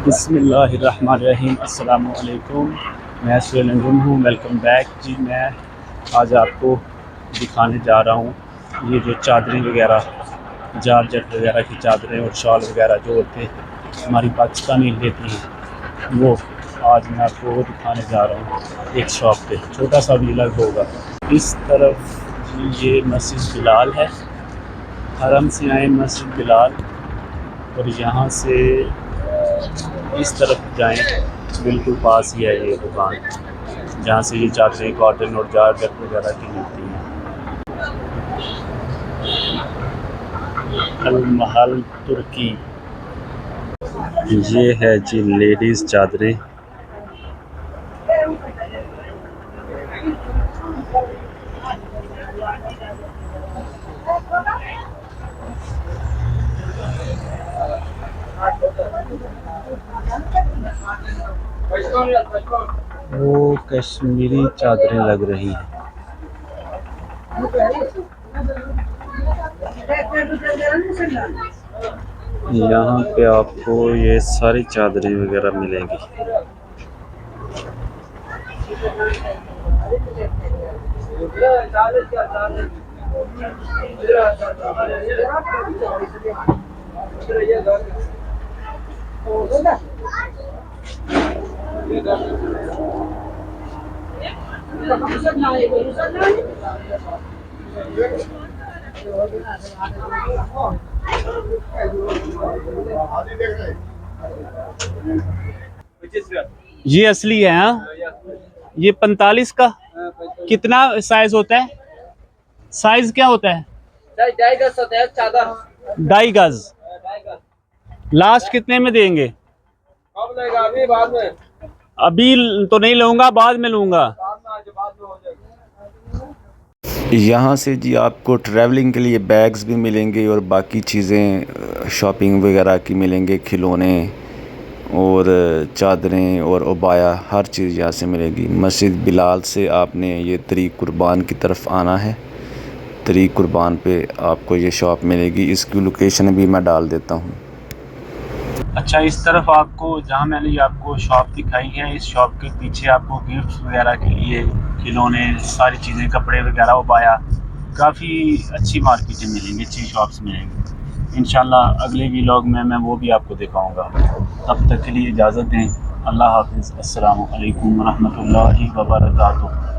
बिस्मिल्लाहिर्रहमानिर्रहीम। अस्सलामु अलैकुम। मैं सुरेंद्र हूँ। वेलकम बैक जी। मैं आज आपको दिखाने जा रहा हूँ ये जो चादरें वगैरह, जॉर्जेट वगैरह की चादरें और शॉल वगैरह जो होते हमारी पाकिस्तानी लेती हैं, वो आज मैं आपको वो दिखाने जा रहा हूँ एक शॉप पे। छोटा सा व्लॉग होगा। इस तरफ जी ये मस्जिद बिलाल है, हरम से आए मस्जिद बिलाल, और यहाँ से इस तरफ जाएं बिल्कुल पास ही है ये दुकान जहाँ से ये चादरें कॉटन और जॉर्जेट वगैरह की मिलती हैं। अल महल तुर्की। ये है जी लेडीज़ चादरें। वो कश्मीरी चादरें लग रही हैं। यहाँ पे आपको ये सारी चादरें वगैरह मिलेंगी। ये असली है। हाँ, ये 45 का कितना साइज होता है? साइज क्या होता है? 2.5 गज होता है चादर। 2.5 गज। लास्ट कितने में देंगे? कब लेगा? अभी बाद में? अभी तो नहीं लूँगा, बाद में लूँगा। बाद में हो जाएगा। यहाँ से जी आपको ट्रैवलिंग के लिए बैग्स भी मिलेंगे और बाकी चीज़ें शॉपिंग वगैरह की मिलेंगे, खिलौने और चादरें और उबाया, हर चीज़ यहाँ से मिलेगी। मस्जिद बिलाल से आपने ये तरीक़ कुर्बान की तरफ आना है। तरीक़ कुर्बान पे आपको ये शॉप मिलेगी। इसकी लोकेशन भी मैं डाल देता हूँ। अच्छा, इस तरफ आपको जहाँ मैंने ये आपको शॉप दिखाई है, इस शॉप के पीछे आपको गिफ्ट्स वगैरह के लिए खिलौने, सारी चीज़ें, कपड़े वगैरह उबाया, काफ़ी अच्छी मार्केटें मिलेंगी, अच्छी शॉप्स मिलेंगी। इंशाल्लाह अगले व्लॉग में मैं वो भी आपको दिखाऊंगा। तब तक के लिए इजाज़त दें। अल्लाह हाफ़िज़। अस्सलामु अलैकुम व रहमतुल्लाहि व बरकातुहू।